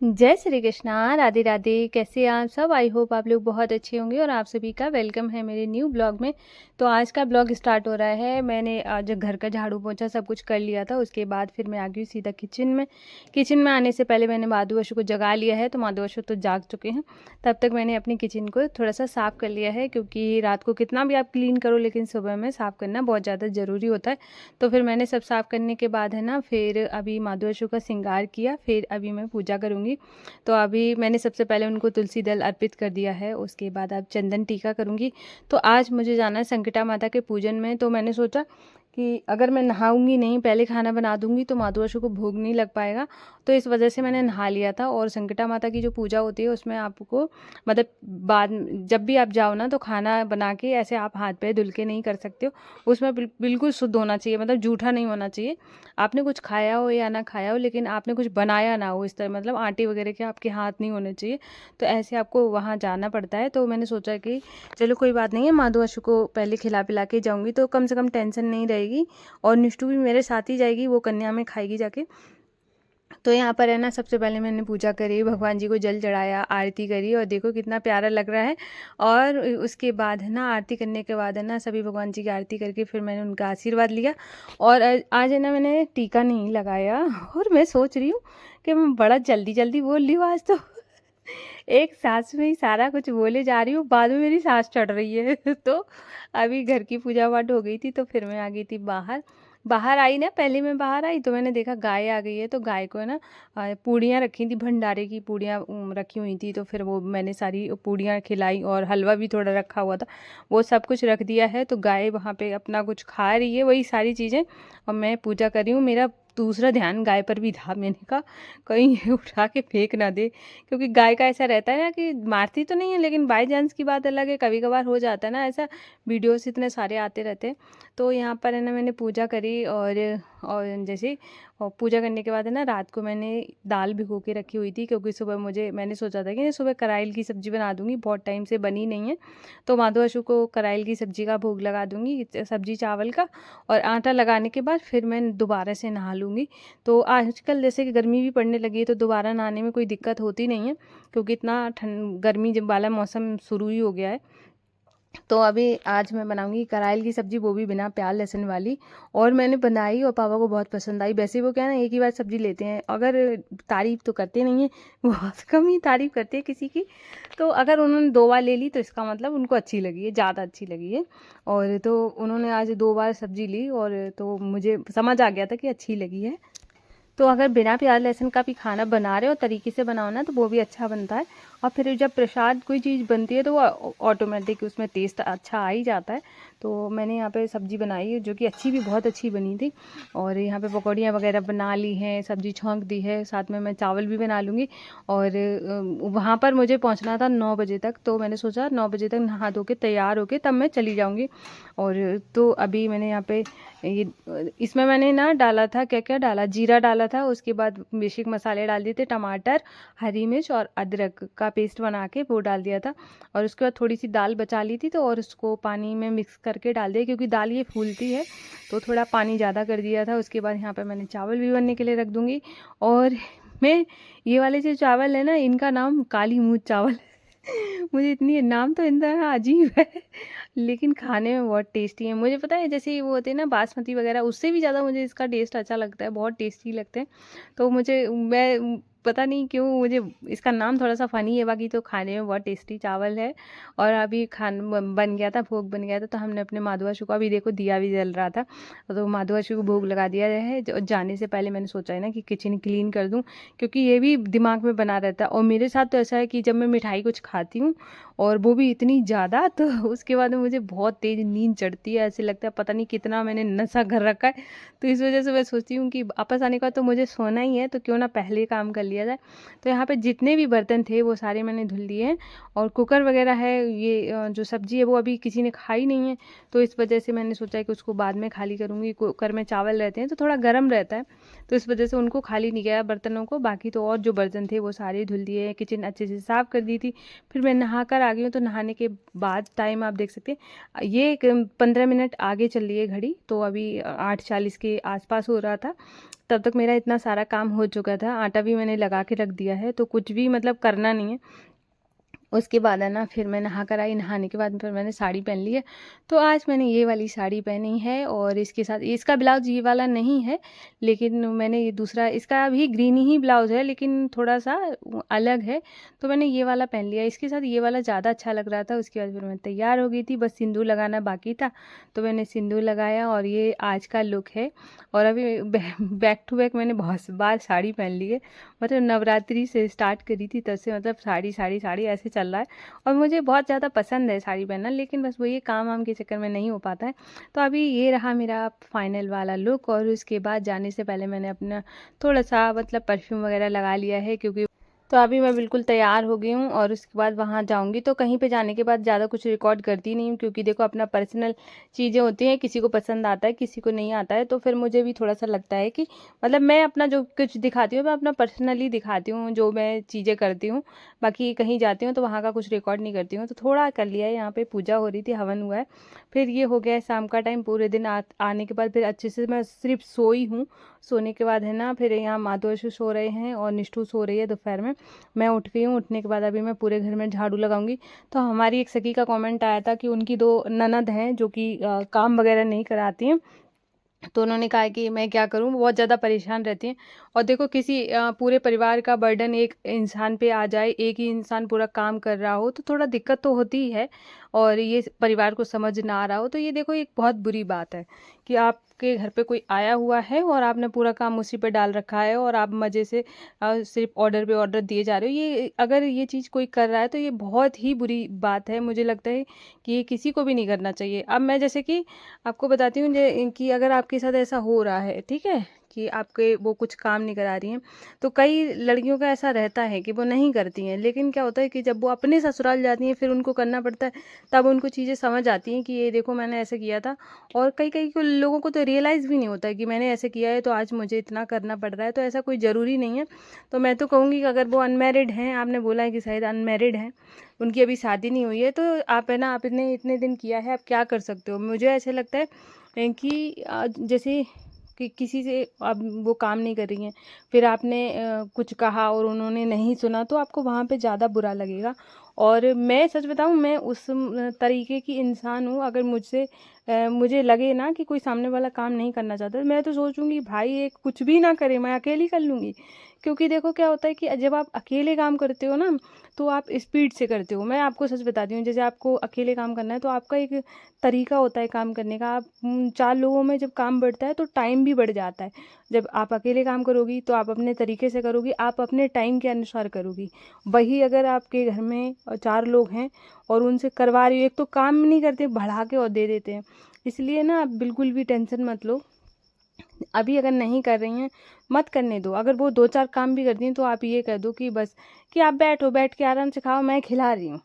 जय श्री कृष्णा, राधे राधे। कैसे हैं आप सब? आई होप आप लोग बहुत अच्छे होंगे और आप सभी का वेलकम है मेरे न्यू ब्लॉग में। तो आज का ब्लॉग स्टार्ट हो रहा है। मैंने आज घर का झाड़ू पोछा सब कुछ कर लिया था, उसके बाद फिर मैं आ गई सीधा किचन में। किचन में आने से पहले मैंने माधु वशु को जगा लिया है, तो माधु वशु तो जाग चुके हैं। तब तक मैंने अपनी किचन को थोड़ा सा साफ़ कर लिया है, क्योंकि रात को कितना भी आप क्लीन करो लेकिन सुबह में साफ़ करना बहुत ज़्यादा ज़रूरी होता है। तो फिर मैंने सब साफ़ करने के बाद है ना, फिर अभी माधु वशु का श्रृंगार किया, फिर अभी मैं पूजा करूँगी। तो अभी मैंने सबसे पहले उनको तुलसी दल अर्पित कर दिया है, उसके बाद अब चंदन टीका करूँगी। तो आज मुझे जाना है संकटा माता के पूजन में, तो मैंने सोचा कि अगर मैं नहाऊंगी नहीं, पहले खाना बना दूंगी तो माधु वशु को भोग नहीं लग पाएगा। तो इस वजह से मैंने नहा लिया था। और संकटा माता की जो पूजा होती है उसमें आपको मतलब बाद जब भी आप जाओ ना, तो खाना बना के ऐसे आप हाथ पे धुल के नहीं कर सकते हो। उसमें बिल्कुल शुद्ध होना चाहिए, मतलब जूठा नहीं होना चाहिए। आपने कुछ खाया हो या ना खाया हो, लेकिन आपने कुछ बनाया ना हो इस तरह, मतलब आटे वगैरह के आपके हाथ नहीं होने चाहिए। तो ऐसे आपको वहाँ जाना पड़ता है। तो मैंने सोचा कि चलो कोई बात नहीं है, माधु वशु को पहले खिला पिला के जाऊँगी तो कम से कम टेंशन नहीं रहेगी। और निष्ठू भी मेरे साथ ही जाएगी, वो कन्या में खाएगी जाके। तो यहाँ पर है ना, सबसे पहले मैंने पूजा करी, भगवान जी को जल चढ़ाया, आरती करी, और देखो कितना प्यारा लग रहा है। और उसके बाद है ना, आरती करने के बाद है ना, सभी भगवान जी की आरती करके फिर मैंने उनका आशीर्वाद लिया। और आज है ना, मैंने टीका नहीं लगाया। और मैं सोच रही हूँ कि मैं बड़ा जल्दी जल्दी बोल रही हूँ आज तो। एक सांस में ही सारा कुछ बोले जा रही हूँ, बाद में मेरी सांस चढ़ रही है। तो अभी घर की पूजा पाठ हो गई थी, तो फिर मैं आ गई थी बाहर। बाहर आई ना, पहले मैं बाहर आई तो मैंने देखा गाय आ गई है। तो गाय को है ना पूड़ियाँ रखी थी, भंडारे की पूड़ियाँ रखी हुई थी। तो फिर वो मैंने सारी पूड़ियाँ खिलाई, और हलवा भी थोड़ा रखा हुआ था, वो सब कुछ रख दिया है। तो गाय वहाँ पे अपना कुछ खा रही है, वही सारी चीज़ें। और मैं पूजा कर रही हूँ। मेरा दूसरा ध्यान गाय पर भी था। मैंने कहा कहीं ये उठा के फेंक ना दे, क्योंकि गाय का ऐसा रहता है ना कि मारती तो नहीं है, लेकिन बाई चांस की बात अलग है, कभी कभार हो जाता है ना ऐसा। वीडियोस इतने सारे आते रहते हैं। तो यहाँ पर है ना, मैंने पूजा करी। और जैसे और पूजा करने के बाद है ना, रात को मैंने दाल भिगो के रखी हुई थी, क्योंकि सुबह मैंने सोचा था कि सुबह कराइल की सब्ज़ी बना दूंगी, बहुत टाइम से बनी नहीं है। तो माधु वशु को कराइल की सब्ज़ी का भोग लगा दूंगी, सब्जी चावल का। और आटा लगाने के बाद फिर मैं दोबारा से नहा लूँगी। तो आजकल जैसे कि गर्मी भी पड़ने लगी है, तो दोबारा नहाने में कोई दिक्कत होती नहीं है, क्योंकि इतना ठंड गर्मी जब वाला मौसम शुरू ही हो गया है। तो अभी आज मैं बनाऊंगी कराइल की सब्ज़ी, वो भी बिना प्याज लहसुन वाली। और मैंने बनाई और पापा को बहुत पसंद आई। वैसे वो क्या है ना, एक ही बार सब्ज़ी लेते हैं, अगर तारीफ़ तो करते नहीं है, बहुत कम ही तारीफ़ करते हैं किसी की। तो अगर उन्होंने 2 बार ले ली तो इसका मतलब उनको अच्छी लगी है, ज़्यादा अच्छी लगी है। और तो उन्होंने आज 2 बार सब्ज़ी ली, और तो मुझे समझ आ गया था कि अच्छी लगी है। तो अगर बिना प्याज लहसुन का भी खाना बना रहे हो तरीके से बनाओ ना, तो वो भी अच्छा बनता है। और फिर जब प्रसाद कोई चीज़ बनती है तो वो ऑटोमेटिक उसमें टेस्ट अच्छा आ ही जाता है। तो मैंने यहाँ पे सब्ज़ी बनाई, जो कि अच्छी भी बहुत अच्छी बनी थी। और यहाँ पे पकौड़ियाँ वगैरह बना ली हैं, सब्ज़ी छौंक दी है, साथ में मैं चावल भी बना लूँगी। और वहाँ पर मुझे पहुँचना था 9 बजे तक, तो मैंने सोचा 9 बजे तक नहा धो के तैयार होके तब मैं चली जाऊँगी। और तो अभी मैंने यहाँ पे ये इसमें मैंने ना डाला था, क्या क्या डाला, जीरा डाला था, उसके बाद बेसिक मसाले डाल दिए थे, टमाटर, हरी मिर्च और अदरक का पेस्ट बना के वो डाल दिया था। और उसके बाद थोड़ी सी दाल बचा ली थी, तो और उसको पानी में मिक्स करके डाल दिया, क्योंकि दाल ये फूलती है, तो थोड़ा पानी ज़्यादा कर दिया था। उसके बाद यहाँ पर मैंने चावल भी बनने के लिए रख दूँगी। और मैं ये वाले जो चावल है ना, इनका नाम काली मूँछ चावल है। मुझे इतनी नाम तो इनका अजीब है, लेकिन खाने में बहुत टेस्टी है। मुझे पता है, जैसे वो होते हैं ना बासमती वगैरह, उससे भी ज़्यादा मुझे इसका टेस्ट अच्छा लगता है, बहुत टेस्टी लगते हैं। तो मैं पता नहीं क्यों मुझे इसका नाम थोड़ा सा फ़नी है, बाकी तो खाने में बहुत टेस्टी चावल है। और अभी बन गया था, भोग बन गया था, तो हमने अपने माधु वशु को, अभी देखो दिया भी जल रहा था, तो माधु वशु को भोग लगा दिया है। जाने से पहले मैंने सोचा है ना कि किचन क्लीन कर दूँ, क्योंकि ये भी दिमाग में बना रहता है। और मेरे साथ तो ऐसा है कि जब मैं मिठाई कुछ खाती हूँ, और वो भी इतनी ज़्यादा, तो उसके बाद में मुझे बहुत तेज़ नींद चढ़ती है, ऐसे लगता है पता नहीं कितना मैंने नशा कर रखा है। तो इस वजह से मैं सोचती हूँ कि वापस आने का तो मुझे सोना ही है, तो क्यों ना पहले काम कर लिया जाए। तो यहाँ पे जितने भी बर्तन थे वो सारे मैंने धुल दिए हैं। और कुकर वगैरह है, ये जो सब्ज़ी है वो अभी किसी ने खाई नहीं है, तो इस वजह से मैंने सोचा है कि उसको बाद में खाली करूँगी। कुकर में चावल रहते हैं तो थोड़ा गर्म रहता है, तो इस वजह से उनको खाली नहीं किया बर्तनों को। बाकी तो और जो बर्तन थे वो सारे धुल दिए हैं, किचन अच्छे से साफ़ कर दी थी। फिर मैं नहा कर आ गई हूँ। तो नहाने के बाद टाइम आप देख सकते हैं, ये 15 मिनट आगे चल रही है घड़ी, तो अभी 8:40 के आसपास हो रहा था। तब तक मेरा इतना सारा काम हो चुका था, आटा भी मैंने लगा के रख दिया है, तो कुछ भी मतलब करना नहीं है। उसके बाद है ना फिर मैं नहा कर आई, नहाने के बाद फिर मैंने साड़ी पहन ली है। तो आज मैंने ये वाली साड़ी पहनी है और इसके साथ इसका ब्लाउज ये वाला नहीं है, लेकिन मैंने ये दूसरा, इसका भी ग्रीन ही ब्लाउज है लेकिन थोड़ा सा अलग है, तो मैंने ये वाला पहन लिया। इसके साथ ये वाला ज़्यादा अच्छा लग रहा था। उसके बाद फिर मैं तैयार हो गई थी, बस सिंदूर लगाना बाकी था, तो मैंने सिंदूर लगाया और ये आज का लुक है। और अभी बैक टू बैक मैंने बहुत बार साड़ी पहन ली है, मतलब नवरात्रि से स्टार्ट करी थी तब से, मतलब साड़ी साड़ी साड़ी ऐसे चल रहा है। और मुझे बहुत ज़्यादा पसंद है साड़ी पहनना, लेकिन बस वो ये काम वाम के चक्कर में नहीं हो पाता है। तो अभी ये रहा मेरा फाइनल वाला लुक। और उसके बाद जाने से पहले मैंने अपना थोड़ा सा मतलब परफ्यूम वगैरह लगा लिया है, क्योंकि तो अभी मैं बिल्कुल तैयार हो गई हूँ और उसके बाद वहाँ जाऊँगी। तो कहीं पे जाने के बाद ज़्यादा कुछ रिकॉर्ड करती नहीं हूँ, क्योंकि देखो अपना पर्सनल चीज़ें होती हैं, किसी को पसंद आता है किसी को नहीं आता है, तो फिर मुझे भी थोड़ा सा लगता है कि मतलब मैं अपना जो कुछ दिखाती हूँ मैं अपना पर्सनली दिखाती हूँ, जो मैं चीज़ें करती हूँ। बाकी कहीं जाती हूँ तो वहाँ का कुछ रिकॉर्ड नहीं करती हूँ। तो थोड़ा कर लिया है, यहाँ पे पूजा हो रही थी, हवन हुआ है, फिर ये हो गया है शाम का टाइम। पूरे दिन आने के बाद फिर अच्छे से मैं सिर्फ सोई हूँ। सोने के बाद है ना फिर यहाँ माधुअशु सो रहे हैं और निष्ठू सो रही है दोपहर में। मैं उठ गई हूँ, उठने के बाद अभी मैं पूरे घर में झाड़ू लगाऊंगी। तो हमारी एक सखी का कमेंट आया था कि उनकी 2 ननद हैं जो कि काम वगैरह नहीं कराती हैं, तो उन्होंने कहा कि मैं क्या करूं, वो बहुत ज़्यादा परेशान रहती हैं। और देखो किसी पूरे परिवार का बर्डन एक इंसान पे आ जाए, एक ही इंसान पूरा काम कर रहा हो तो थोड़ा दिक्कत तो होती ही है। और ये परिवार को समझ ना आ रहा हो तो ये देखो एक बहुत बुरी बात है कि आपके घर पे कोई आया हुआ है और आपने पूरा काम उसी पे डाल रखा है और आप मज़े से सिर्फ ऑर्डर पे ऑर्डर दिए जा रहे हो। ये अगर ये चीज़ कोई कर रहा है तो ये बहुत ही बुरी बात है। मुझे लगता है कि ये किसी को भी नहीं करना चाहिए। अब मैं जैसे कि आपको बताती हूँ कि अगर आपके साथ ऐसा हो रहा है, ठीक है, कि आपके वो कुछ काम नहीं करा रही हैं, तो कई लड़कियों का ऐसा रहता है कि वो नहीं करती हैं, लेकिन क्या होता है कि जब वो अपने ससुराल जाती हैं फिर उनको करना पड़ता है, तब उनको चीज़ें समझ आती हैं कि ये देखो मैंने ऐसे किया था। और कई कई लोगों को तो रियलाइज़ भी नहीं होता है कि मैंने ऐसे किया है तो आज मुझे इतना करना पड़ रहा है। तो ऐसा कोई ज़रूरी नहीं है। तो मैं तो कहूँगी कि अगर वो अनमैरिड हैं, आपने बोला है कि शायद अनमैरिड हैं, उनकी अभी शादी नहीं हुई है, तो आप है ना, आपने इतने दिन किया है, आप क्या कर सकते हो। मुझे ऐसे लगता है कि जैसे कि किसी से अब वो काम नहीं कर रही हैं, फिर आपने कुछ कहा और उन्होंने नहीं सुना, तो आपको वहाँ पे ज़्यादा बुरा लगेगा। और मैं सच बताऊँ, मैं उस तरीके की इंसान हूँ, अगर मुझे लगे ना कि कोई सामने वाला काम नहीं करना चाहता, तो मैं तो सोचूंगी भाई ये कुछ भी ना करे, मैं अकेली कर लूँगी। क्योंकि देखो क्या होता है कि जब आप अकेले काम करते हो ना, तो आप स्पीड से करते हो। मैं आपको सच बताती हूँ, जैसे आपको अकेले काम करना है तो आपका एक तरीका होता है काम करने का। आप 4 लोगों में जब काम बढ़ता है तो टाइम भी बढ़ जाता है। जब आप अकेले काम करोगी तो आप अपने तरीके से करोगी, आप अपने टाइम के अनुसार करोगी। वही अगर आपके घर में 4 लोग हैं और उनसे करवा रही हो, एक तो काम नहीं करते, बढ़ा के और दे देते हैं। इसलिए ना आप बिल्कुल भी टेंशन मत लो। अभी अगर नहीं कर रही हैं, मत करने दो। अगर वो 2-4 काम भी करती हैं तो आप ये कह दो कि बस, कि आप बैठो, बैठ के आराम से खाओ, मैं खिला रही हूँ।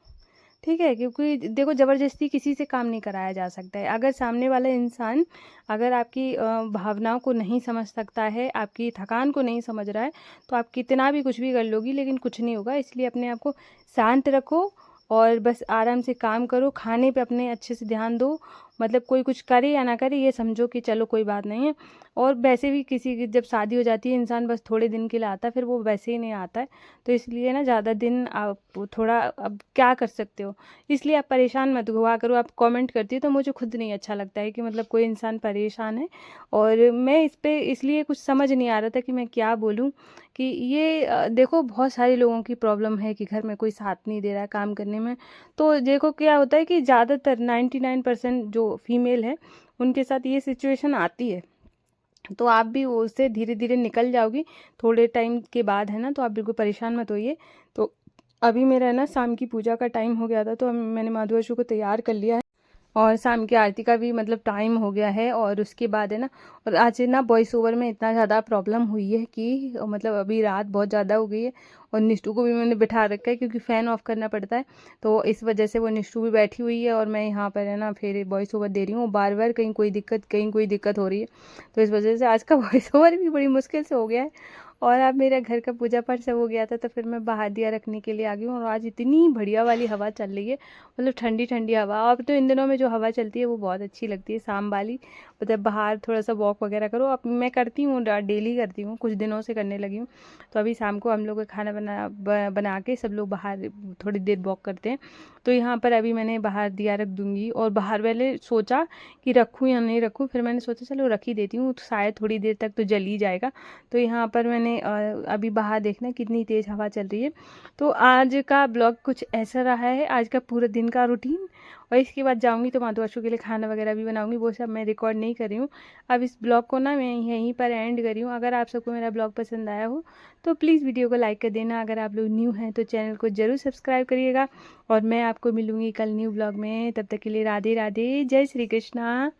ठीक है, क्योंकि देखो ज़बरदस्ती किसी से काम नहीं कराया जा सकता है। अगर सामने वाला इंसान अगर आपकी भावनाओं को नहीं समझ सकता है, आपकी थकान को नहीं समझ रहा है, तो आप कितना भी कुछ भी कर लोगी लेकिन कुछ नहीं होगा। इसलिए अपने आप को शांत रखो और बस आराम से काम करो, खाने पे अपने अच्छे से ध्यान दो। मतलब कोई कुछ करे या ना करे, ये समझो कि चलो कोई बात नहीं है। और वैसे भी किसी की जब शादी हो जाती है, इंसान बस थोड़े दिन के लिए आता है, फिर वो वैसे ही नहीं आता है। तो इसलिए ना ज़्यादा दिन आप थोड़ा, अब क्या कर सकते हो, इसलिए आप परेशान मत हुआ करो। आप कमेंट करती हो तो मुझे खुद नहीं अच्छा लगता है कि मतलब कोई इंसान परेशान है। और मैं इस पे इसलिए कुछ समझ नहीं आ रहा था कि मैं क्या बोलूँ, कि ये देखो बहुत सारे लोगों की प्रॉब्लम है कि घर में कोई साथ नहीं दे रहा है काम करने में। तो देखो क्या होता है कि ज़्यादातर 99% जो फीमेल है उनके साथ ये सिचुएशन आती है। तो आप भी उससे धीरे धीरे निकल जाओगी थोड़े टाइम के बाद, है ना। तो आप बिल्कुल परेशान मत होइए। तो अभी मेरा है ना शाम की पूजा का टाइम हो गया था, तो मैंने माधुअशु को तैयार कर लिया है और शाम की आरती का भी मतलब टाइम हो गया है। और उसके बाद है ना, और आज ना वॉइस ओवर में इतना ज़्यादा प्रॉब्लम हुई है कि मतलब अभी रात बहुत ज़्यादा हो गई है। और निष्ठू को भी मैंने बिठा रखा है क्योंकि फ़ैन ऑफ करना पड़ता है, तो इस वजह से वो निष्ठू भी बैठी हुई है और मैं यहाँ पर है ना फिर वॉइस ओवर दे रही हूँ। बार बार कहीं कोई दिक्कत हो रही है, तो इस वजह से आज का वॉइस ओवर भी बड़ी मुश्किल से हो गया है। और अब मेरा घर का पूजा पाठ सब हो गया था, तो फिर मैं बाहर दिया रखने के लिए आ गई हूँ। और आज इतनी बढ़िया वाली हवा चल रही है, मतलब ठंडी ठंडी हवा। अब तो इन दिनों में जो हवा चलती है वो बहुत अच्छी लगती है, शाम वाली। मतलब बाहर थोड़ा सा वॉक वगैरह करो। अब मैं करती हूँ, डेली करती हूँ, कुछ दिनों से करने लगी हूँ। तो अभी शाम को हम लोग का खाना बना के सब लोग बाहर थोड़ी देर वॉक करते हैं। तो यहाँ पर अभी मैंने बाहर दिया रख दूँगी। और बाहर पहले सोचा कि रखूँ या नहीं रखूँ, फिर मैंने सोचा चलो रख ही देती हूँ, तो शायद थोड़ी देर तक तो जल ही जाएगा। तो यहाँ पर मैंने अभी बाहर देखना कितनी तेज़ हवा चल रही है। तो आज का ब्लॉग कुछ ऐसा रहा है, आज का पूरा दिन का रूटीन। और इसके बाद जाऊँगी तो माधवाशु के लिए खाना वगैरह भी बनाऊँगी, वो सब मैं रिकॉर्ड नहीं कर रही हूँ। अब इस ब्लॉग को ना मैं यहीं पर एंड करी हूँ। अगर आप सबको मेरा ब्लॉग पसंद आया हो तो प्लीज़ वीडियो को लाइक कर देना। अगर आप लोग न्यू हैं तो चैनल को ज़रूर सब्सक्राइब करिएगा। और मैं आपको मिलूँगी कल न्यू ब्लॉग में। तब तक के लिए राधे राधे, जय श्री कृष्णा।